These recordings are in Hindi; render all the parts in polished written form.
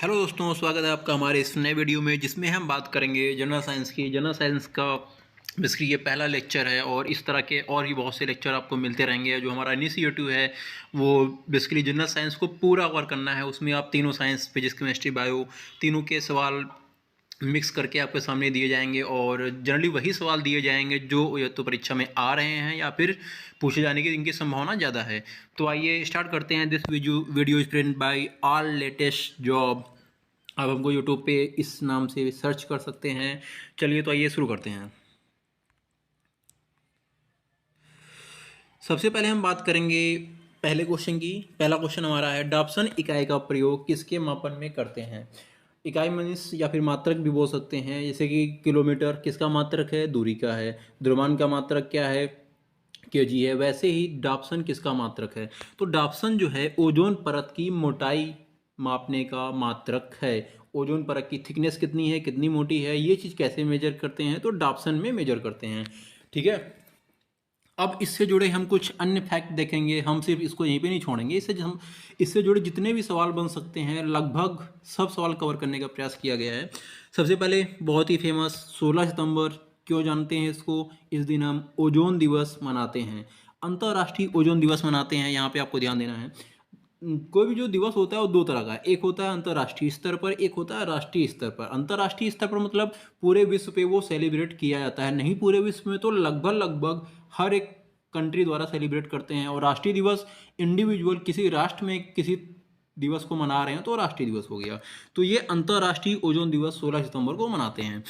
हेलो दोस्तों, स्वागत है आपका हमारे इस नए वीडियो में जिसमें हम बात करेंगे जनरल साइंस की। जनरल साइंस का बेसिकली ये पहला लेक्चर है और इस तरह के और भी बहुत से लेक्चर आपको मिलते रहेंगे। जो हमारा इनिशिएटिव है वो बेसिकली जनरल साइंस को पूरा कवर करना है। उसमें आप तीनों साइंस, फिजिक्स, केमिस्ट्री, बायो, तीनों के सवाल मिक्स करके आपके सामने दिए जाएंगे और जनरली वही सवाल दिए जाएंगे जो या तो परीक्षा में आ रहे हैं या फिर पूछे जाने की इनकी संभावना ज़्यादा है। तो आइए स्टार्ट करते हैं। This video is print by all latest job. आप हमको यूट्यूब पे इस नाम से सर्च कर सकते हैं। चलिए तो आइए शुरू करते हैं। सबसे पहले हम बात करेंगे पहले क्वेश्चन की। पहला क्वेश्चन हमारा है, डॉप्सन इकाई का प्रयोग किसके मापन में करते हैं। इकाई मीन्स या फिर मात्रक भी बोल सकते हैं, जैसे कि किलोमीटर किसका मात्रक है, दूरी का है। द्रव्यमान का मात्रक क्या है, केजी है। वैसे ही डॉप्सन किसका मात्रक है, तो डॉप्सन जो है ओजोन परत की मोटाई मापने का मात्रक है। ओजोन परत की थिकनेस कितनी है, कितनी मोटी है, ये चीज़ कैसे मेजर करते हैं, तो डॉप्सन में मेजर करते हैं। ठीक है। अब इससे जुड़े हम कुछ अन्य फैक्ट देखेंगे। हम सिर्फ इसको यहीं पे नहीं छोड़ेंगे, इससे जुड़े जितने भी सवाल बन सकते हैं लगभग सब सवाल कवर करने का प्रयास किया गया है। सबसे पहले बहुत ही फेमस 16 सितंबर, क्यों जानते हैं इसको? इस दिन हम ओजोन दिवस मनाते हैं, अंतर्राष्ट्रीय ओजोन दिवस मनाते हैं। यहाँ पे आपको ध्यान देना है, कोई भी जो दिवस होता है वो दो तरह का है। एक होता है अंतर्राष्ट्रीय स्तर पर, एक होता है राष्ट्रीय स्तर पर। अंतर्राष्ट्रीय स्तर पर मतलब पूरे विश्व पे वो सेलिब्रेट किया जाता है, नहीं पूरे विश्व में तो लगभग लगभग हर एक कंट्री द्वारा सेलिब्रेट करते हैं। और राष्ट्रीय दिवस इंडिविजुअल किसी राष्ट्र में किसी दिवस को मना रहे हैं तो राष्ट्रीय दिवस हो गया। तो ये अंतर्राष्ट्रीय ओजोन दिवस 16 सितंबर को मनाते हैं।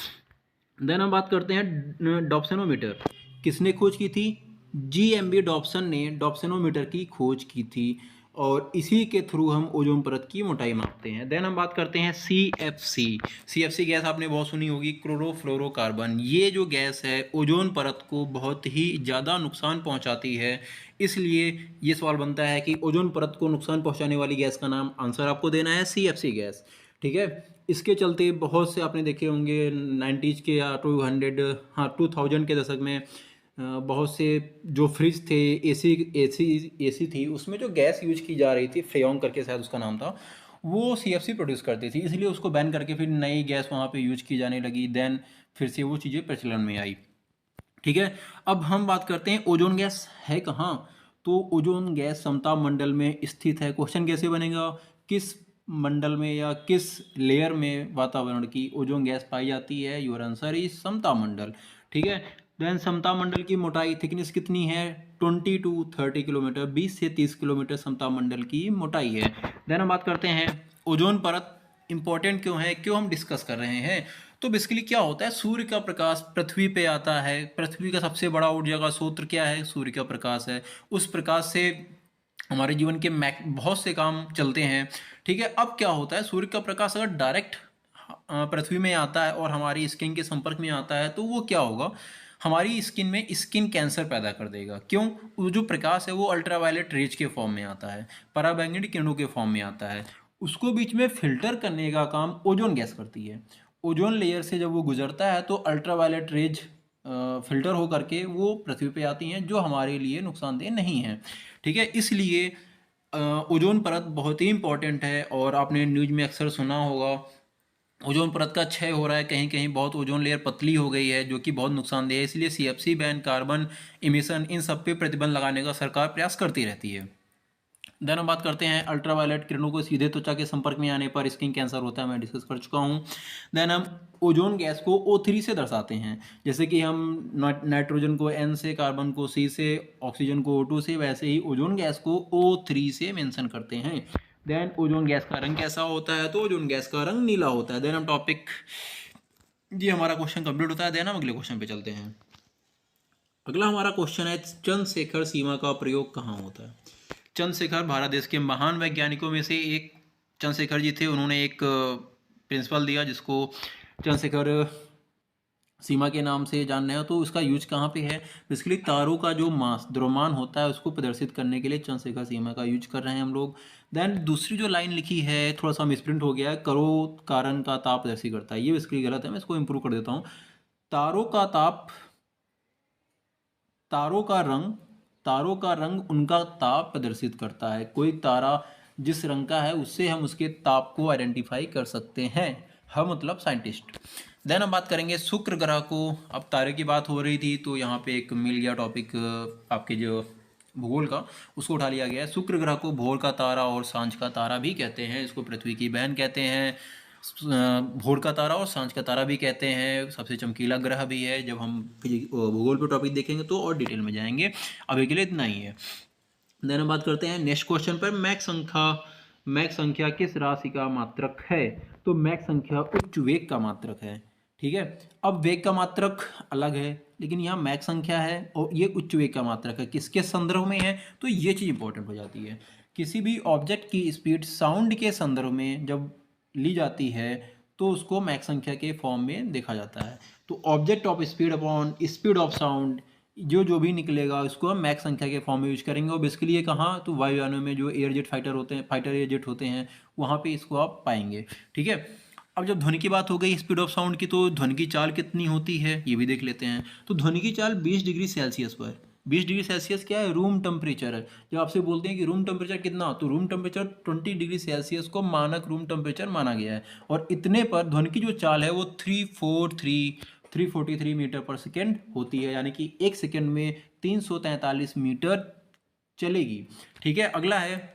देन हम बात करते हैं डॉप्सनोमीटर किसने खोज की थी। GMB डॉप्सन ने डॉप्सनोमीटर की खोज की थी और इसी के थ्रू हम ओजोन परत की मोटाई मापते हैं। देन हम बात करते हैं CFC गैस आपने बहुत सुनी होगी, क्लोरोफ्लोरोकार्बन। ये जो गैस है ओजोन परत को बहुत ही ज़्यादा नुकसान पहुंचाती है। इसलिए ये सवाल बनता है कि ओजोन परत को नुकसान पहुंचाने वाली गैस का नाम, आंसर आपको देना है CFC गैस। ठीक है। इसके चलते बहुत से आपने देखे होंगे 90s के या 2000 के दशक में बहुत से जो फ्रिज थे, एसी थी, उसमें जो गैस यूज की जा रही थी, फ्रेयॉन करके शायद उसका नाम था, वो CFC प्रोड्यूस करती थी। इसलिए उसको बैन करके फिर नई गैस वहाँ पे यूज की जाने लगी। देन फिर से वो चीज़ें प्रचलन में आई। ठीक है। अब हम बात करते हैं ओजोन गैस है कहाँ। तो ओजोन गैस समताप मंडल में स्थित है। क्वेश्चन कैसे बनेगा, किस मंडल में या किस लेयर में वातावरण की ओजोन गैस पाई जाती है। योर आंसर इज समताप मंडल। ठीक है। देन समताप मंडल की मोटाई, थिकनेस कितनी है, 20 to 30 किलोमीटर, 20 से 30 किलोमीटर समताप मंडल की मोटाई है। देन हम बात करते हैं ओजोन परत इंपॉर्टेंट क्यों है, क्यों हम डिस्कस कर रहे हैं। तो बेसिकली क्या होता है, सूर्य का प्रकाश पृथ्वी पे आता है। पृथ्वी का सबसे बड़ा ऊर्जा का स्रोत क्या है, सूर्य का प्रकाश है। उस प्रकाश से हमारे जीवन के बहुत से काम चलते हैं। ठीक है। अब क्या होता है, सूर्य का प्रकाश अगर डायरेक्ट पृथ्वी में आता है और हमारी स्किन के संपर्क में आता है तो वो क्या होगा, हमारी स्किन में स्किन कैंसर पैदा कर देगा। क्यों? वो जो प्रकाश है वो अल्ट्रावायलेट रेज के फॉर्म में आता है, पराबैंगनी किरणों के फॉर्म में आता है। उसको बीच में फिल्टर करने का काम ओजोन गैस करती है। ओजोन लेयर से जब वो गुजरता है तो अल्ट्रावायलेट रेज फिल्टर हो करके वो पृथ्वी पे आती हैं, जो हमारे लिए नुकसानदेह नहीं है। ठीक है। इसलिए ओजोन परत बहुत ही इंपॉर्टेंट है और आपने न्यूज में अक्सर सुना होगा ओजोन परत का क्षय हो रहा है, कहीं कहीं बहुत ओजोन लेयर पतली हो गई है जो कि बहुत नुकसानदेह है। इसलिए CFC बैन, कार्बन इमिशन, इन सब पे प्रतिबंध लगाने का सरकार प्रयास करती रहती है। देन हम बात करते हैं अल्ट्रावायलेट किरणों को सीधे त्वचा के संपर्क में आने पर स्किन कैंसर होता है, मैं डिस्कस कर चुका हूँ। देन हम ओजोन गैस को O3 से दर्शाते हैं। जैसे कि हम नाइट्रोजन को N से, कार्बन को C से, ऑक्सीजन को O2 से, वैसे ही ओजोन गैस को O3 से मेंशन करते हैं। देन ओजोन गैस का रंग कैसा होता है, तो ओजोन गैस का रंग नीला होता है। देन हम टॉपिक, ये हमारा क्वेश्चन कंप्लीट होता है। देन हम अगले क्वेश्चन पे चलते हैं। अगला हमारा क्वेश्चन है, चंद्रशेखर सीमा का प्रयोग कहाँ होता है। चंद्रशेखर भारत देश के महान वैज्ञानिकों में से एक चंद्रशेखर जी थे। उन्होंने एक प्रिंसिपल दिया जिसको चंद्रशेखर सीमा के नाम से जानते हैं। तो उसका यूज कहाँ पे है, बेसिकली तारों का जो मास, द्रव्यमान होता है, उसको प्रदर्शित करने के लिए चंद्रशेखर सीमा का यूज कर रहे हैं हम लोग। देन दूसरी जो लाइन लिखी है, थोड़ा सा मिसप्रिंट हो गया है, करो कारण का ताप प्रदर्शित करता है, ये बेसिकली गलत है, मैं इसको इंप्रूव कर देता हूँ। तारों का ताप, तारों का रंग, तारों का रंग उनका ताप प्रदर्शित करता है। कोई तारा जिस रंग का है उससे हम उसके ताप को आइडेंटिफाई कर सकते हैं। हम मतलब साइंटिस्ट। देन हम बात करेंगे शुक्र ग्रह को। अब तारे की बात हो रही थी तो यहाँ पे एक मिल गया टॉपिक आपके जो भूगोल का, उसको उठा लिया गया है। शुक्र ग्रह को भोर का तारा और सांझ का तारा भी कहते हैं। इसको पृथ्वी की बहन कहते हैं। भोर का तारा और सांझ का तारा भी कहते हैं। सबसे चमकीला ग्रह भी है। जब हम भूगोल पे टॉपिक देखेंगे तो और डिटेल में जाएंगे, अभी के लिए इतना ही है। देन हम बात करते हैं नेक्स्ट क्वेश्चन पर। मैक संख्या किस राशि का मात्रक है? तो मैक संख्या उच्च वेग का मात्रक है। ठीक है। अब वेग का मात्रक अलग है, लेकिन यहाँ मैक संख्या है और ये उच्च वेग का मात्रक है। किसके संदर्भ में है? तो ये चीज़ इंपॉर्टेंट हो जाती है। किसी भी ऑब्जेक्ट की स्पीड साउंड के संदर्भ में जब ली जाती है तो उसको मैक संख्या के फॉर्म में देखा जाता है। तो object of speed upon speed of sound, जो भी निकलेगा उसको हम मैक संख्या के फॉर्म में यूज करेंगे। और बेसिकली ये कहाँ, तो वायुयानों में जो एयरजेट फाइटर होते हैं, फाइटर एयरजेट होते हैं, वहाँ पे इसको आप पाएंगे। ठीक है। अब जब ध्वनि की बात हो गई स्पीड ऑफ साउंड की, तो ध्वनि की चाल कितनी होती है ये भी देख लेते हैं। तो ध्वनि की चाल 20 डिग्री सेल्सियस पर, 20 डिग्री सेल्सियस क्या है? रूम टेम्परेचर है। जब आपसे बोलते हैं कि रूम टेम्परेचर कितना, तो रूम टेम्परेचर 20 डिग्री सेल्सियस को मानक रूम टेम्परेचर माना गया है। और इतने पर ध्वनि की जो चाल है वो 343 मीटर पर सेकेंड होती है, यानी कि एक सेकेंड में 343 मीटर चलेगी। ठीक है। अगला है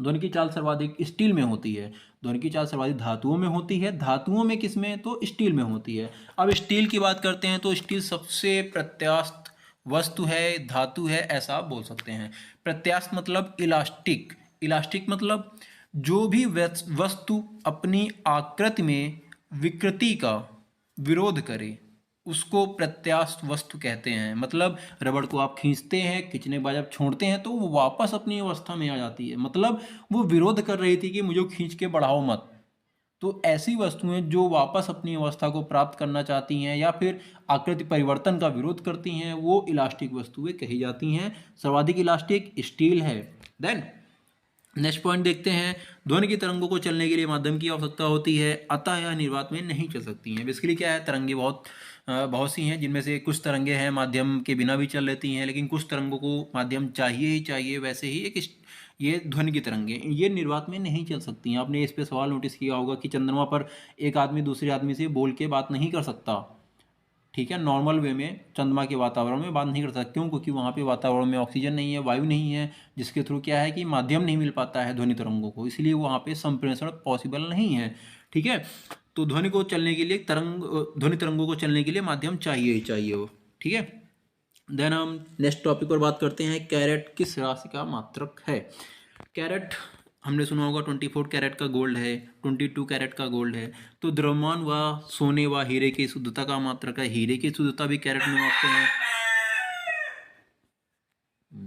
ध्वनि की चाल सर्वाधिक स्टील में होती है। ध्वनि की चाल सर्वाधिक धातुओं में होती है। धातुओं में किस में? तो स्टील में होती है। अब स्टील की बात करते हैं तो स्टील सबसे प्रत्यास्थ वस्तु है, धातु है, ऐसा आप बोल सकते हैं। प्रत्यास्थ मतलब इलास्टिक। इलास्टिक मतलब जो भी वस्तु अपनी आकृति में विकृति का विरोध करे उसको प्रत्यास्थ वस्तु कहते हैं। मतलब रबड़ को आप खींचते हैं, खींचने के बाद जब छोड़ते हैं तो वो वापस अपनी अवस्था में आ जाती है। मतलब वो विरोध कर रही थी कि मुझे खींच के बढ़ाओ मत। तो ऐसी वस्तुएं जो वापस अपनी अवस्था को प्राप्त करना चाहती हैं या फिर आकृति परिवर्तन का विरोध करती हैं, वो इलास्टिक वस्तुएं कही जाती हैं। सर्वाधिक इलास्टिक स्टील है। देन नेक्स्ट पॉइंट देखते हैं। ध्वनि की तरंगों को चलने के लिए माध्यम की आवश्यकता होती है, अतः यह निर्वात में नहीं चल सकती हैं। बेसिकली क्या है, तरंगे बहुत सी हैं, जिनमें से कुछ तरंगे हैं माध्यम के बिना भी चल लेती हैं, लेकिन कुछ तरंगों को माध्यम चाहिए ही चाहिए। वैसे ही ये ध्वनि की तरंगे ये निर्वात में नहीं चल सकती हैं। आपने इस पे सवाल नोटिस किया होगा कि चंद्रमा पर एक आदमी दूसरे आदमी से बोल के बात नहीं कर सकता। ठीक है। नॉर्मल वे में चंद्रमा के वातावरण में बात नहीं कर सकता। क्यों? क्योंकि वहाँ पे वातावरण में ऑक्सीजन नहीं है, वायु नहीं है, जिसके थ्रू क्या है कि माध्यम नहीं मिल पाता है ध्वनि तरंगों को, इसलिए वहाँ पे संप्रेषण पॉसिबल नहीं है। ठीक है। तो ध्वनि को चलने के लिए ध्वनि तरंगों को चलने के लिए माध्यम चाहिए ही चाहिए वो। ठीक है। देन हम नेक्स्ट टॉपिक पर बात करते हैं। कैरेट किस राशि का मात्रक है? कैरेट हमने सुना होगा 24 कैरेट का गोल्ड है, 22 कैरेट का गोल्ड है। तो द्रव्यमान व सोने व हीरे की शुद्धता का मात्रक है। हीरे की शुद्धता भी कैरेट में मापते हैं।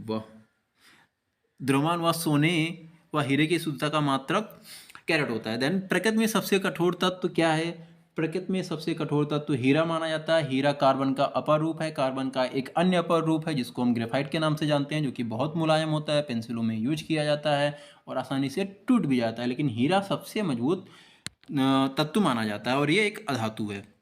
वाह। द्रव्यमान व सोने व हीरे की शुद्धता का मात्रक कैरेट होता है। देन प्रकृति में सबसे कठोर तत्व क्या है? प्रकृति में सबसे कठोर तत्व हीरा माना जाता है। हीरा कार्बन का अपर रूप है। कार्बन का एक अन्य अपर रूप है जिसको हम ग्रेफाइट के नाम से जानते हैं, जो कि बहुत मुलायम होता है, पेंसिलों में यूज किया जाता है और आसानी से टूट भी जाता है। लेकिन हीरा सबसे मजबूत तत्व माना जाता है और ये एक अधातु है।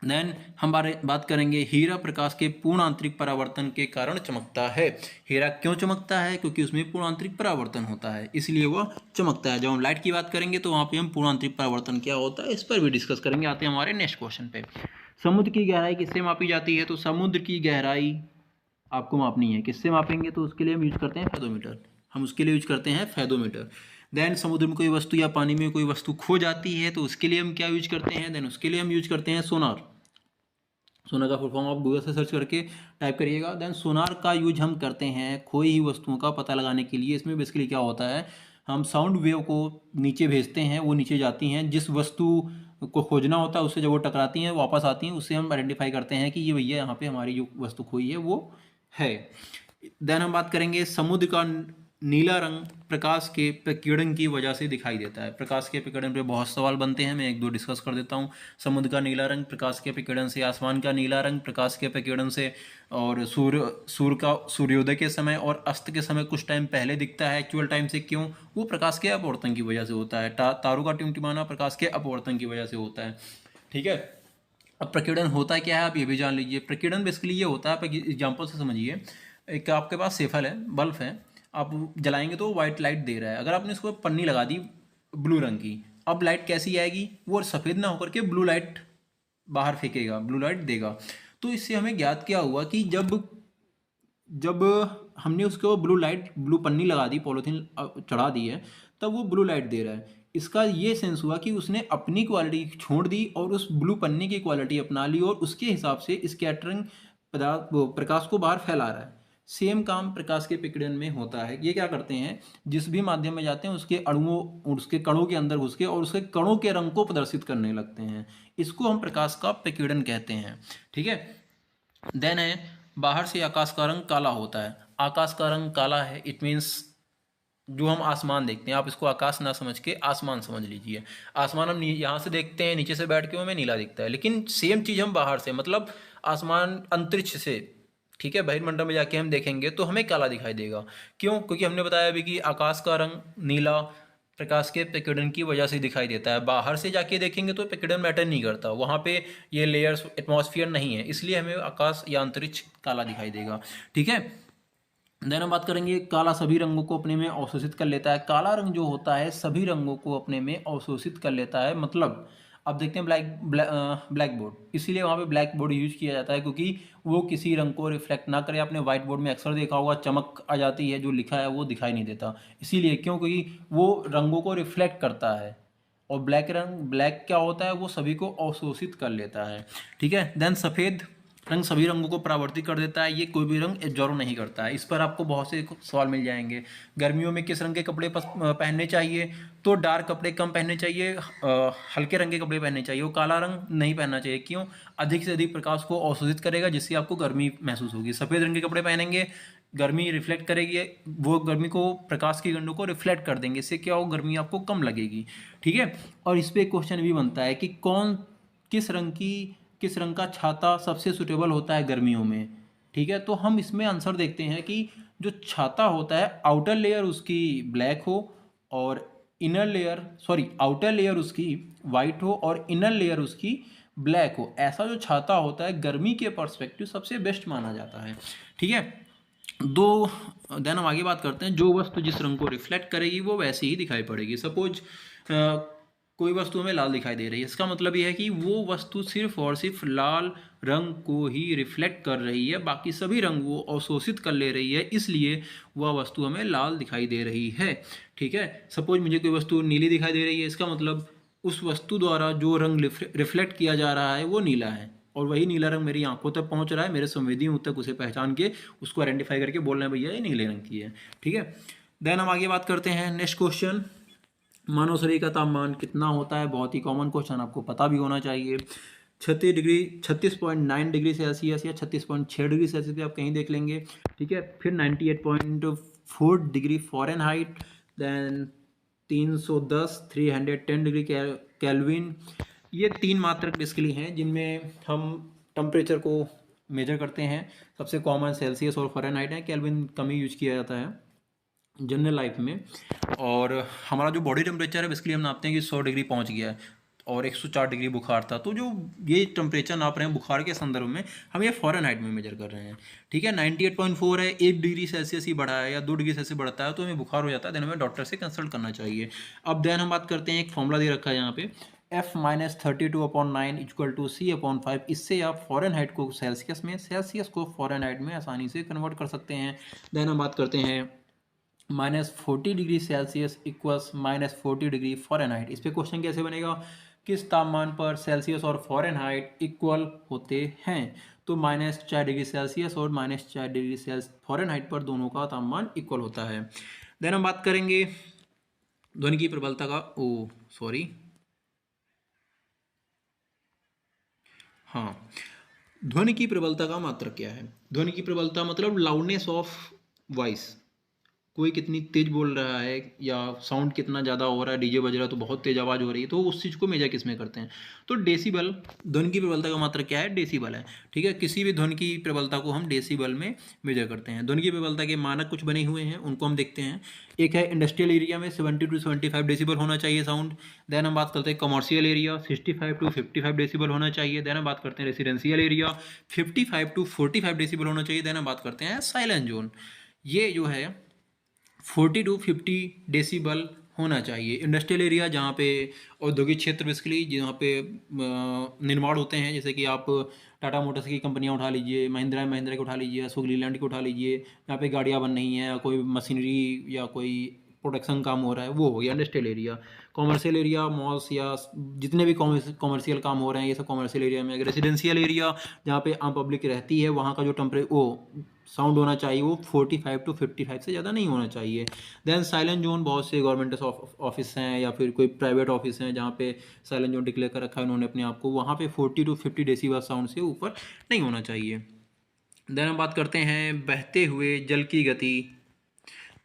देन हम बात करेंगे हीरा प्रकाश के पूर्ण आंतरिक परावर्तन के कारण चमकता है। हीरा क्यों चमकता है? क्योंकि उसमें पूर्ण आंतरिक परावर्तन होता है, इसलिए वह चमकता है। जब हम लाइट की बात करेंगे तो वहाँ पे हम पूर्ण आंतरिक परावर्तन क्या होता है इस पर भी डिस्कस करेंगे। आते हैं हमारे नेक्स्ट क्वेश्चन पे। समुद्र की गहराई किससे मापी जाती है? तो समुद्र की गहराई आपको मापनी है, किससे मापेंगे? तो उसके लिए हम यूज करते हैं फेदोमीटर। हम उसके लिए यूज करते हैं फेदोमीटर। देन समुद्र में कोई वस्तु या पानी में कोई वस्तु खो जाती है तो उसके लिए हम क्या यूज करते हैं? देन उसके लिए हम यूज करते हैं सोनार। सोनार का फुल फॉर्म आप गूगल से सर्च करके टाइप करिएगा। देन सोनार का यूज हम करते हैं खोई हुई वस्तुओं का पता लगाने के लिए। इसमें बेसिकली क्या होता है, हम साउंड वेव को नीचे भेजते हैं, वो नीचे जाती हैं, जिस वस्तु को खोजना होता है उससे जब वो टकराती हैं वापस आती हैं, उससे हम आइडेंटिफाई करते हैं कि ये भैया यहाँ पे हमारी जो वस्तु खोई है वो है। देन हम बात करेंगे समुद्र का नीला रंग प्रकाश के प्रकीर्णन की वजह से दिखाई देता है। प्रकाश के प्रकीर्णन पे बहुत सवाल बनते हैं, मैं एक दो डिस्कस कर देता हूँ। समुद्र का नीला रंग प्रकाश के प्रकीर्णन से, आसमान का नीला रंग प्रकाश के प्रकीर्णन से, और सूर्योदय के समय और अस्त के समय कुछ टाइम पहले दिखता है एक्चुअल टाइम से। क्यों? वो प्रकाश के अपवर्तन की वजह से होता है। तारों का टिमटिमाना प्रकाश के अपवर्तन की वजह से होता है। ठीक है। अब प्रकीर्णन होता क्या है आप ये भी जान लीजिए। प्रकीर्णन बेसिकली ये होता है, आप एग्जाम्पल से समझिए। एक आपके पास सेफल है, बल्ब है, आप जलाएंगे तो वाइट लाइट दे रहा है। अगर आपने इसको पन्नी लगा दी ब्लू रंग की, अब लाइट कैसी आएगी, वो सफ़ेद ना होकर के ब्लू लाइट बाहर फेंकेगा, ब्लू लाइट देगा। तो इससे हमें ज्ञात क्या हुआ कि जब जब हमने उसको ब्लू लाइट, ब्लू पन्नी लगा दी, पॉलीथीन चढ़ा दी है, तब वो ब्लू लाइट दे रहा है। इसका ये सेंस हुआ कि उसने अपनी क्वालिटी छोड़ दी और उस ब्लू पन्नी की क्वालिटी अपना ली और उसके हिसाब से स्कैटरिंग पदार्थ, वो प्रकाश को बाहर फैला रहा है। सेम काम प्रकाश के विकिरण में होता है। ये क्या करते हैं, जिस भी माध्यम में जाते हैं उसके अणुओं, उसके कणों के अंदर घुस के और उसके कणों के रंग को प्रदर्शित करने लगते हैं। इसको हम प्रकाश का विकिरण कहते हैं। ठीक है। देन है, बाहर से आकाश का रंग काला होता है। आकाश का रंग काला है, इट मीन्स जो हम आसमान देखते हैं, आप इसको आकाश ना समझ के आसमान समझ लीजिए। आसमान हम यहाँ से देखते हैं, नीचे से बैठ के हमें नीला दिखता है, लेकिन सेम चीज़ हम बाहर से, मतलब आसमान अंतरिक्ष से, ठीक है, बहिर्मंडल में जाके हम देखेंगे तो हमें काला दिखाई देगा। क्यों? क्योंकि हमने बताया अभी कि आकाश का रंग नीला प्रकाश के विकिरण की वजह से दिखाई देता है। बाहर से जाके देखेंगे तो विकिरण मैटर नहीं करता, वहाँ पे ये लेयर्स, एटमॉस्फेयर नहीं है, इसलिए हमें आकाश या अंतरिक्ष काला दिखाई देगा। ठीक है। देन हम बात करेंगे, काला सभी रंगों को अपने में अवशोषित कर लेता है। काला रंग जो होता है सभी रंगों को अपने में अवशोषित कर लेता है। मतलब अब देखते हैं ब्लैक बोर्ड, इसीलिए वहाँ पे ब्लैक बोर्ड यूज किया जाता है, क्योंकि वो किसी रंग को रिफ्लेक्ट ना करे। आपने व्हाइट बोर्ड में अक्सर देखा होगा, चमक आ जाती है, जो लिखा है वो दिखाई नहीं देता। इसीलिए क्यों? क्योंकि वो रंगों को रिफ्लेक्ट करता है। और ब्लैक क्या होता है, वो सभी को अवशोषित कर लेता है। ठीक है। देन सफ़ेद रंग सभी रंगों को परावर्तित कर देता है, ये कोई भी रंग एब्जॉर्व नहीं करता है। इस पर आपको बहुत से सवाल मिल जाएंगे। गर्मियों में किस रंग के कपड़े पहनने चाहिए? तो डार्क कपड़े कम पहनने चाहिए, हल्के रंग के कपड़े पहनने चाहिए। वो काला रंग नहीं पहनना चाहिए। क्यों? अधिक से अधिक प्रकाश को अवशोषित करेगा, जिससे आपको गर्मी महसूस होगी। सफ़ेद रंग के कपड़े पहनेंगे, गर्मी रिफ्लेक्ट करेगी, वो गर्मी को, प्रकाश की किरणों को रिफ्लेक्ट कर देंगे, इससे क्या हो, गर्मी आपको कम लगेगी। ठीक है। और इस पर एक क्वेश्चन भी बनता है कि किस रंग का छाता सबसे सुटेबल होता है गर्मियों में। ठीक है। तो हम इसमें आंसर देखते हैं कि जो छाता होता है, आउटर लेयर उसकी ब्लैक हो और आउटर लेयर उसकी वाइट हो और इनर लेयर उसकी ब्लैक हो, ऐसा जो छाता होता है गर्मी के पर्सपेक्टिव सबसे बेस्ट माना जाता है। ठीक है। देन हम आगे बात करते हैं, जो वस्तु जिस रंग को रिफ्लेक्ट करेगी वो वैसे ही दिखाई पड़ेगी। सपोज कोई वस्तु हमें लाल दिखाई दे रही है, इसका मतलब यह है कि वो वस्तु सिर्फ और सिर्फ लाल रंग को ही रिफ्लेक्ट कर रही है, बाकी सभी रंग वो अवशोषित कर ले रही है, इसलिए वह वस्तु हमें लाल दिखाई दे रही है। ठीक है। सपोज मुझे कोई वस्तु नीली दिखाई दे रही है, इसका मतलब उस वस्तु द्वारा जो रंग रिफ्लेक्ट किया जा रहा है वो नीला है, और वही नीला रंग मेरी आंखों तक पहुंच रहा है, मेरे संवेदियों तक उसे पहचान के उसको आइडेंटिफाई करके बोल रहे हैं भैया ये नीले रंग की है। ठीक है। देन हम आगे बात करते हैं, नेक्स्ट क्वेश्चन, मानव शरीर का तापमान कितना होता है? बहुत ही कॉमन क्वेश्चन, आपको पता भी होना चाहिए। 36.9 डिग्री सेल्सियस या 36.6 डिग्री सेल्सियस भी आप कहीं देख लेंगे। ठीक है। फिर 98.4 degree Fahrenheit, then 310 degree kelvin. ये 3 मात्रक बेसिकली हैं जिनमें हम टेम्परेचर को मेजर करते हैं। सबसे कॉमन सेल्सियस और फ़ारेनहाइट है, केल्विन कम ही यूज किया जाता है जनरल लाइफ में। और हमारा जो बॉडी टेम्परेचर है बेसिकली हम नापते हैं कि 100 डिग्री पहुंच गया है और 104 डिग्री बुखार था। तो जो ये टेम्परेचर नाप रहे हैं बुखार के संदर्भ में, हम ये फ़ारेनहाइट में मेजर कर रहे हैं। ठीक है। 98.4 है, 1 डिग्री सेल्सियस ही बढ़ा है या 2 डिग्री सेल्सियस बढ़ता है तो हमें बुखार हो जाता है, देन हमें डॉक्टर से कंसल्ट करना चाहिए। अब देन हम बात करते हैं, एक फॉर्मूला दे रखा है यहाँ पे, F-32/9 = C/5। इससे आप फ़ारेनहाइट को सेल्सियस में, सेल्सियस को फ़ारेनहाइट में आसानी से कन्वर्ट कर सकते हैं। देन हम बात करते हैं, -40 degree Celsius equals -40 degree Fahrenheit. इस पर क्वेश्चन कैसे बनेगा? किस तापमान पर सेल्सियस और फ़ारेनहाइट इक्वल होते हैं? तो -4 डिग्री सेल्सियस और -4 डिग्री फ़ारेनहाइट पर दोनों का तापमान इक्वल होता है। देन हम बात करेंगे ध्वनि की प्रबलता का, ध्वनि की प्रबलता का मात्रक क्या है? ध्वनि की प्रबलता मतलब लाउडनेस ऑफ वॉइस, कोई कितनी तेज बोल रहा है या साउंड कितना ज़्यादा हो रहा है, डीजे बज रहा है तो बहुत तेज आवाज़ हो रही है, तो उस चीज़ को मेजर किस में करते हैं? तो डेसिबल, ध्वनि की प्रबलता का मात्रक क्या है? डेसिबल है। ठीक है। किसी भी ध्वनि की प्रबलता को हम डेसिबल में मेजर करते हैं। ध्वनि की प्रबलता के मानक कुछ बने हुए हैं, उनको हम देखते हैं। एक है इंडस्ट्रियल एरिया में 70 to 75 डेसिबल होना चाहिए साउंड। देन हम बात करते हैं कमर्शियल एरिया, 65 to 55 डेसिबल होना चाहिए। देन हम बात करते हैं रेसिडेंशियल एरिया, 55 to 45 डेसिबल होना चाहिए। देन हम बात करते हैं साइलेंट जोन, ये जो है 40 टू 50 डेसिबल होना चाहिए। इंडस्ट्रियल एरिया जहाँ पे औद्योगिक क्षेत्र बेसिकली जहाँ पे निर्माण होते हैं, जैसे कि आप टाटा मोटर्स की कंपनियाँ उठा लीजिए, महिंद्रा एंड महिंद्रा की उठा लीजिए, अशोक लीलैंड की उठा लीजिए, यहाँ पे गाड़ियाँ बन रही हैं या कोई मशीनरी या कोई प्रोडक्शन काम हो रहा है, वो हो गया industrial area. Commercial area malls या जितने भी कॉमर्शियल काम हो रहे हैं ये सब कॉमर्शियल एरिया में। रेजिडेंशियल एरिया जहाँ पे आम पब्लिक रहती है, वहाँ का जो वो साउंड होना चाहिए वो 45 टू 55 से ज़्यादा नहीं होना चाहिए। देन साइलेंट जोन, बहुत से गवर्नमेंट ऑफिस हैं या फिर कोई प्राइवेट ऑफिस हैं जहाँ पे साइलेंट जोन डिक्लेयर कर रखा है उन्होंने अपने आप को, वहाँ पे 40 टू 50 डेसिबल साउंड से ऊपर नहीं होना चाहिए। देन हम बात करते हैं बहते हुए जल की गति।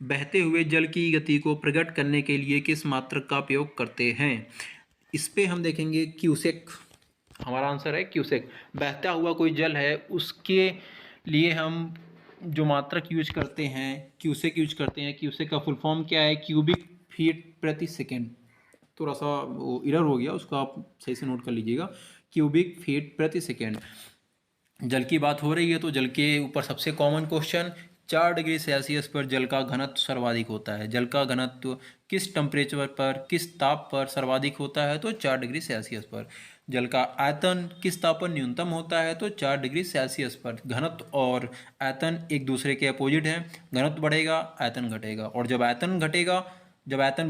बहते हुए जल की गति को प्रकट करने के लिए किस मात्रक का उपयोग करते हैं? इस पे हम देखेंगे क्यूसेक, हमारा आंसर है क्यूसेक। बहता हुआ कोई जल है उसके लिए हम जो मात्रक यूज करते हैं क्यूसेक यूज करते हैं। क्यूसेक का फुल फॉर्म क्या है? क्यूबिक फीट प्रति सेकेंड। थोड़ा सा वो इरर हो गया, उसको आप सही से नोट कर लीजिएगा। क्यूबिक फीट प्रति सेकेंड। जल की बात हो रही है तो जल के ऊपर सबसे कॉमन क्वेश्चन, 4 डिग्री सेल्सियस पर जल का घनत्व सर्वाधिक होता है। जल का घनत्व किस टेम्परेचर पर, किस ताप पर सर्वाधिक होता है? तो 4 डिग्री सेल्सियस पर। जल का आयतन किस ताप पर न्यूनतम होता है? तो 4 डिग्री सेल्सियस पर। घनत्व और आयतन एक दूसरे के अपोजिट हैं। घनत्व बढ़ेगा आयतन घटेगा, और जब आयतन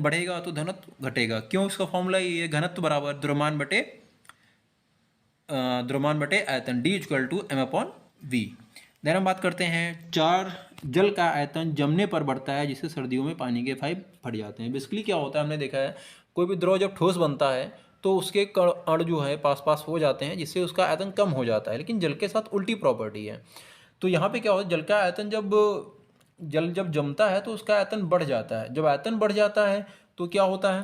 बढ़ेगा तो घनत्व घटेगा। क्यों? इसका फॉर्मूला ये है, घनत्व बराबर द्रव्यमान बटे आयतन, D equal to m/v। Then हम बात करते हैं जल का आयतन जमने पर बढ़ता है, जिससे सर्दियों में पानी के पाइप फट जाते हैं। बेसिकली क्या होता है, हमने देखा है कोई भी द्रव जब ठोस बनता है तो उसके कण अण जो है पास पास हो जाते हैं, जिससे उसका आयतन कम हो जाता है। लेकिन जल के साथ उल्टी प्रॉपर्टी है। तो यहाँ पे क्या होता है, जल का आयतन जब जमता है तो उसका आयतन बढ़ जाता है। जब आयतन बढ़ जाता है तो क्या होता है,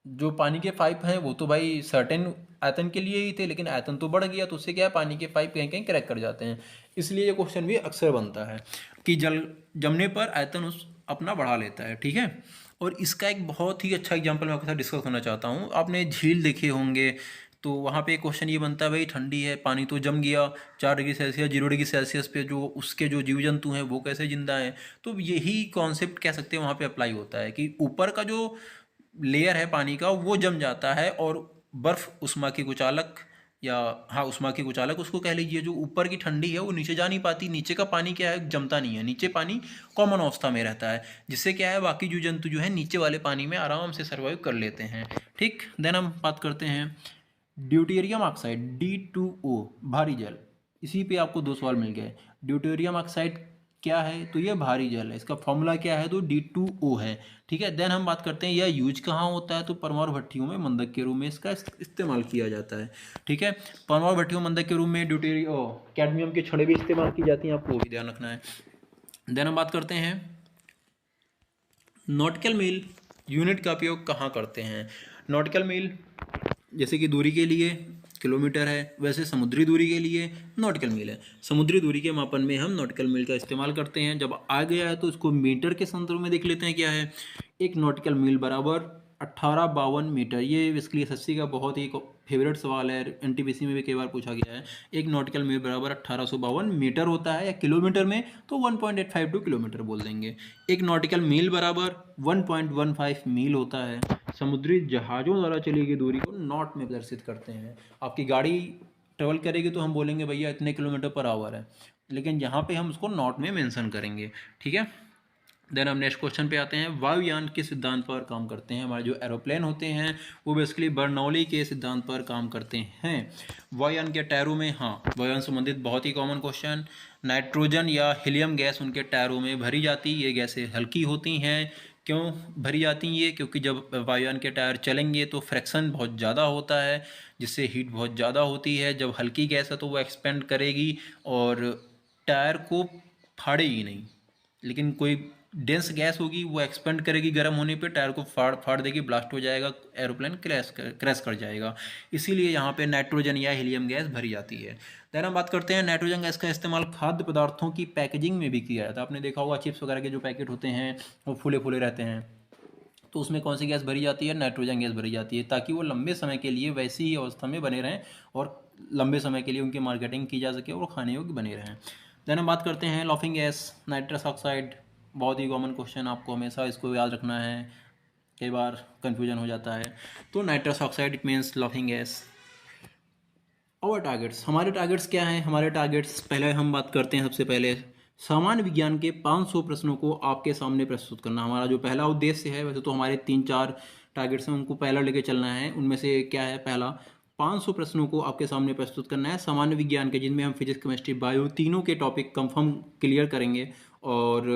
जो पानी के पाइप हैं वो तो भाई सर्टेन आयतन के लिए ही थे, लेकिन आयतन तो बढ़ गया तो उससे क्या है, पानी के पाइप कहीं कहीं क्रैक कर जाते हैं। इसलिए ये क्वेश्चन भी अक्सर बनता है कि जल जमने पर आयतन उस अपना बढ़ा लेता है। ठीक है। और इसका एक बहुत ही अच्छा एग्जांपल मैं आपके साथ डिस्कस करना चाहता हूँ। आपने झील देखे होंगे तो वहाँ पे क्वेश्चन ये बनता है, भाई ठंडी है, पानी तो जम गया 4 डिग्री सेल्सियस 0 डिग्री सेल्सियस पे, जो उसके जो जीव जंतु हैं वो कैसे जिंदा हैं? तो यही कॉन्सेप्ट कह सकते हैं वहाँ पे अप्लाई होता है कि ऊपर का जो लेयर है पानी का वो जम जाता है, और बर्फ उष्मा की कुचालक, या हाँ उष्मा की कुचालक उसको कह लीजिए, जो ऊपर की ठंडी है वो नीचे जा नहीं पाती। नीचे का पानी क्या है, जमता नहीं है, नीचे पानी कॉमन अवस्था में रहता है, जिससे क्या है बाकी जीव जंतु जो है नीचे वाले पानी में आराम से सर्वाइव कर लेते हैं। ठीक। देन हम बात करते हैं ड्यूटेरियम ऑक्साइड D2O, भारी जल। इसी पे आपको 2 सवाल मिल गए। ड्यूटेरियम ऑक्साइड क्या है? तो ये भारी जल है। इसका फॉर्मूला क्या है? तो D2O है। ठीक है। देन हम बात करते हैं यह यूज कहाँ होता है? तो परमाणु भट्टियों में मंदक के रूप में इसका इस्तेमाल किया जाता है। ठीक है। परमाणु भट्टियों मंदक के रूप में कैडमियम की छड़ें भी इस्तेमाल की जाती हैं, आपको भी ध्यान रखना है। देन हम बात करते हैं नॉटिकल मील यूनिट का उपयोग कहाँ करते हैं? नॉटिकल मील जैसे कि दूरी के लिए किलोमीटर है, वैसे समुद्री दूरी के लिए नॉटिकल मील है। समुद्री दूरी के मापन में हम नॉटिकल मील का इस्तेमाल करते हैं। जब आ गया है तो इसको मीटर के संदर्भ में देख लेते हैं क्या है। एक नॉटिकल मील बराबर 1852 मीटर। ये बेसिकली एसएससी का बहुत ही फेवरेट सवाल है, एनटीपीसी में भी कई बार पूछा गया है। एक नॉटिकल मील बराबर 1852 मीटर होता है, या किलोमीटर में तो 1.852 किलोमीटर बोल देंगे। एक नॉटिकल मील बराबर 1.15 मील होता है। समुद्री जहाज़ों द्वारा चली गई दूरी को नॉट में प्रदर्शित करते हैं। आपकी गाड़ी ट्रेवल करेगी तो हम बोलेंगे भैया इतने किलोमीटर पर आवर है, लेकिन यहाँ पे हम उसको नॉट में मेंशन करेंगे। ठीक है। देन हम नेक्स्ट क्वेश्चन पे आते हैं, वायुयान किस सिद्धांत पर काम करते हैं? हमारे जो एरोप्लेन होते हैं वो बेसिकली बर्नौली के सिद्धांत पर काम करते हैं। वायुयान के टायरों में, हाँ वायुयान संबंधित बहुत ही कॉमन क्वेश्चन, नाइट्रोजन या हीलियम गैस उनके टायरों में भरी जाती। ये गैसें हल्की होती हैं। क्यों भरी जाती हैं ये? क्योंकि जब वायुयान के टायर चलेंगे तो फ्रैक्शन बहुत ज़्यादा होता है, जिससे हीट बहुत ज़्यादा होती है। जब हल्की गैस है तो वो एक्सपेंड करेगी और टायर को फाड़ेगी नहीं, लेकिन कोई डेंस गैस होगी वो एक्सपेंड करेगी, गर्म होने पे टायर को फाड़ देगी, ब्लास्ट हो जाएगा, एरोप्लेन क्रैश कर जाएगा। इसीलिए यहाँ पे नाइट्रोजन या हीलियम गैस भरी जाती है। देन हम बात करते हैं नाइट्रोजन गैस का इस्तेमाल खाद्य पदार्थों की पैकेजिंग में भी किया जाता है। आपने देखा होगा चिप्स वगैरह के जो पैकेट होते हैं वो फूले फूले रहते हैं, तो उसमें कौन सी गैस भरी जाती है? नाइट्रोजन गैस भरी जाती है, ताकि वो लंबे समय के लिए वैसी ही अवस्था में बने रहें और लंबे समय के लिए उनकी मार्केटिंग की जा सके और खाने योग्य बने रहें। देन हम बात करते हैं लॉफिंग गैस, नाइट्रस ऑक्साइड, बहुत ही कॉमन क्वेश्चन, आपको हमेशा इसको याद रखना है, कई बार कन्फ्यूजन हो जाता है। तो nitrous oxide it means laughing gas. और टारगेट्स, हमारे टारगेट्स क्या हैं? हमारे टारगेट्स, पहले हम बात करते हैं सबसे पहले सामान्य विज्ञान के 500 प्रश्नों को आपके सामने प्रस्तुत करना। हमारा जो पहला उद्देश्य है, वैसे तो हमारे 3-4 टारगेट्स हैं, उनको पहला लेके चलना है। उनमें से क्या है? पहला 500 प्रश्नों को आपके सामने प्रस्तुत करना है सामान्य विज्ञान के, जिनमें हम फिजिक्स, केमिस्ट्री, बायो तीनों के टॉपिक कंफर्म क्लियर करेंगे। और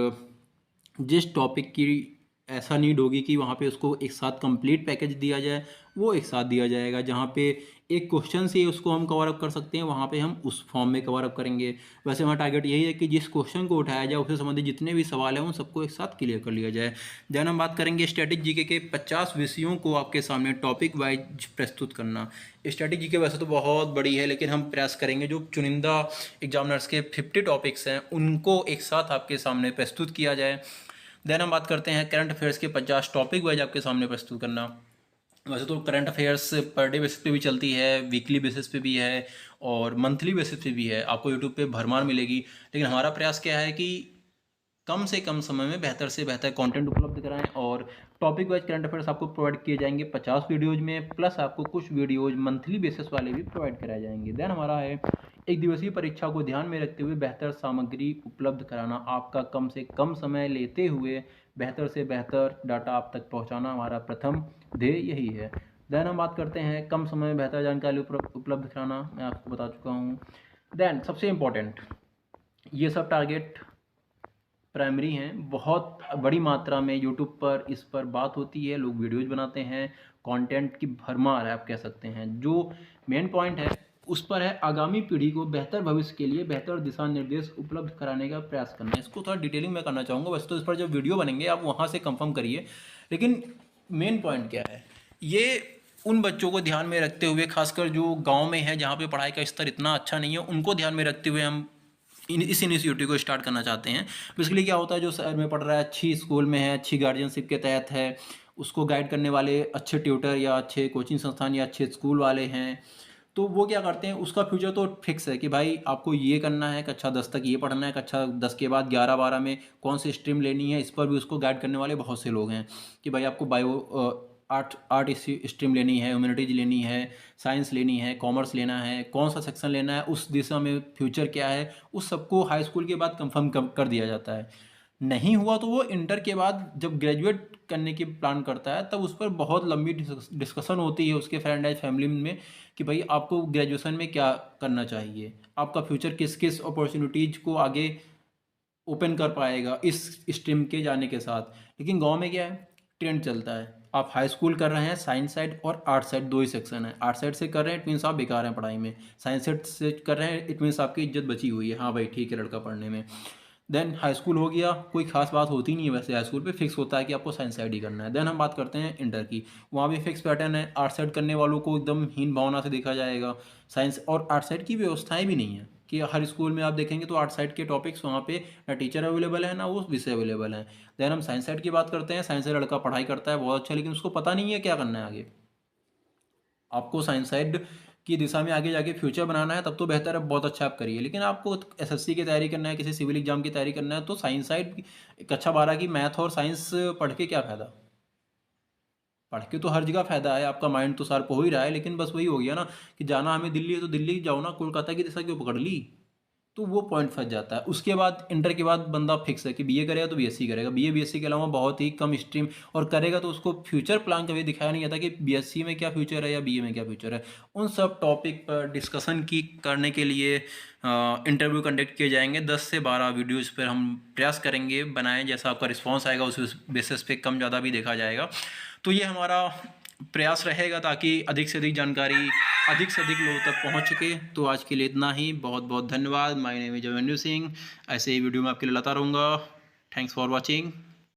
जिस टॉपिक की ऐसा नीड होगी कि वहाँ पे उसको एक साथ कंप्लीट पैकेज दिया जाए, वो एक साथ दिया जाएगा। जहाँ पे एक क्वेश्चन से उसको हम कवर अप कर सकते हैं, वहाँ पे हम उस फॉर्म में कवर अप करेंगे। वैसे हमारा टारगेट यही है कि जिस क्वेश्चन को उठाया जाए उससे संबंधित जितने भी सवाल हैं उन सबको एक साथ क्लियर कर लिया जाए। देन हम बात करेंगे स्टैटिक जीके के 50 विषयों को आपके सामने टॉपिक वाइज प्रस्तुत करना। स्टैटिक जीके वैसे तो बहुत बड़ी है, लेकिन हम प्रयास करेंगे जो चुनिंदा एग्जामिनर्स के 50 टॉपिक्स हैं उनको एक साथ आपके सामने प्रस्तुत किया जाए। देन हम बात करते हैं करंट अफेयर्स के 50 टॉपिक वाइज आपके सामने प्रस्तुत करना। वैसे तो current affairs per day basis पे भी चलती है, वीकली बेसिस पे भी है और मंथली बेसिस पे भी है, आपको यूट्यूब पे भरमार मिलेगी। लेकिन हमारा प्रयास क्या है कि कम से कम समय में बेहतर से बेहतर कंटेंट उपलब्ध कराएं। और टॉपिक वाइज करंट अफेयर्स आपको प्रोवाइड किए जाएंगे 50 वीडियोज में, प्लस आपको कुछ वीडियोज मंथली बेसिस वाले भी प्रोवाइड कराए जाएंगे। देन हमारा है एक दिवसीय परीक्षा को ध्यान में रखते हुए बेहतर सामग्री उपलब्ध कराना, आपका कम से कम समय लेते हुए बेहतर से बेहतर डाटा आप तक पहुंचाना हमारा प्रथम ध्येय यही है। देन हम बात करते हैं कम समय में बेहतर जानकारी उपलब्ध कराना, मैं आपको बता चुका हूँ। देन सबसे इम्पोर्टेंट, ये सब टारगेट प्राइमरी हैं, बहुत बड़ी मात्रा में यूट्यूब पर इस पर बात होती है, लोग वीडियोज बनाते हैं, कंटेंट की भरमार है आप कह सकते हैं। जो मेन पॉइंट है उस पर है आगामी पीढ़ी को बेहतर भविष्य के लिए बेहतर दिशा निर्देश उपलब्ध कराने का प्रयास करना है। इसको थोड़ा डिटेलिंग में करना चाहूँगा, वैसे तो इस पर जब वीडियो बनेंगे आप वहाँ से कंफर्म करिए, लेकिन मेन पॉइंट क्या है, ये उन बच्चों को ध्यान में रखते हुए, खासकर जो गांव में है जहाँ पे पढ़ाई का स्तर इतना अच्छा नहीं है, उनको ध्यान में रखते हुए हम इस इनिशिएटिव को स्टार्ट करना चाहते हैं। बेसिकली क्या होता है, जो शहर में पढ़ रहा है, अच्छी स्कूल में है, अच्छी गार्जियनशिप के तहत है, उसको गाइड करने वाले अच्छे ट्यूटर या अच्छे कोचिंग संस्थान या अच्छे स्कूल वाले हैं, तो वो क्या करते हैं, उसका फ्यूचर तो फिक्स है कि भाई आपको ये करना है, कक्षा 10 तक ये पढ़ना है, कक्षा 10 के बाद 11-12 में कौन सी स्ट्रीम लेनी है, इस पर भी उसको गाइड करने वाले बहुत से लोग हैं कि भाई आपको आर्ट स्ट्रीम लेनी है, ह्यूमैनिटीज लेनी है, साइंस लेनी है, कॉमर्स लेना है, कौन सा सेक्शन लेना है, उस दिशा में फ्यूचर क्या है, उस सबको हाई स्कूल के बाद कंफर्म कर दिया जाता है। नहीं हुआ तो वो इंटर के बाद जब ग्रेजुएट करने की प्लान करता है तब उस पर बहुत लंबी डिस्कशन होती है उसके फ्रेंड एज फैमिली में कि भाई आपको ग्रेजुएशन में क्या करना चाहिए, आपका फ्यूचर किस किस अपॉर्चुनिटीज़ को आगे ओपन कर पाएगा इस स्ट्रीम के जाने के साथ। लेकिन गांव में क्या है, ट्रेंड चलता है, आप हाई स्कूल कर रहे हैं, साइंस साइड और आर्ट साइड दो ही सेक्शन है, आर्ट साइड से कर रहे हैं इट मीन्स आप बेकार हैं पढ़ाई में, साइंस साइड से कर रहे हैं इट मीन्स आपकी इज्जत बची हुई है, हाँ भाई ठीक है लड़का पढ़ने में। देन हाई स्कूल हो गया, कोई खास बात होती नहीं है, वैसे हाई स्कूल पे फिक्स होता है कि आपको साइंस साइड ही करना है। देन हम बात करते हैं इंटर की, वहाँ भी फिक्स पैटर्न है, आर्ट साइड करने वालों को एकदम हीन भावना से देखा जाएगा। साइंस और आर्ट साइड की व्यवस्थाएं भी नहीं है कि हर स्कूल में आप देखेंगे तो आर्ट साइड के टॉपिक्स वहाँ पे ना टीचर अवेलेबल है ना वो विषय अवेलेबल है। देन हम साइंस साइड की बात करते हैं, साइंस साइड लड़का पढ़ाई करता है बहुत अच्छा, लेकिन उसको पता नहीं है क्या करना है आगे। आपको साइंस साइड की दिशा में आगे जाके फ्यूचर बनाना है तब तो बेहतर है, बहुत अच्छा आप करिए। लेकिन आपको एसएससी की तैयारी करना है, किसी सिविल एग्जाम की तैयारी करना है, तो साइंस साइड कक्षा 12 की मैथ और साइंस पढ़ के क्या फ़ायदा? पढ़ के तो हर जगह फ़ायदा है, आपका माइंड तो शार्प हो ही रहा है, लेकिन बस वही हो गया ना कि जाना हमें दिल्ली है तो दिल्ली जाओ ना, कोलकाता की दिशा क्यों पकड़ ली? तो वो पॉइंट फंस जाता है। उसके बाद इंटर के बाद बंदा फिक्स है कि बीए करेगा तो बीएससी करेगा, बीए बीएससी के अलावा बहुत ही कम स्ट्रीम और करेगा, तो उसको फ्यूचर प्लान कभी दिखाया नहीं जाता कि बीएससी में क्या फ्यूचर है या बीए में क्या फ्यूचर है। उन सब टॉपिक पर डिस्कशन की करने के लिए इंटरव्यू कंडक्ट किए जाएंगे, 10 से 12 वीडियोज़ पर हम प्रयास करेंगे बनाएं, जैसा आपका रिस्पॉन्स आएगा उस बेसिस पे कम ज़्यादा भी देखा जाएगा। तो ये हमारा प्रयास रहेगा ताकि अधिक से अधिक जानकारी अधिक से अधिक लोगों तक पहुंच सके। तो आज के लिए इतना ही, बहुत बहुत धन्यवाद। My name is Abhimanyu Singh, ऐसे ही वीडियो में आपके लिए लाता रहूँगा। Thanks for watching.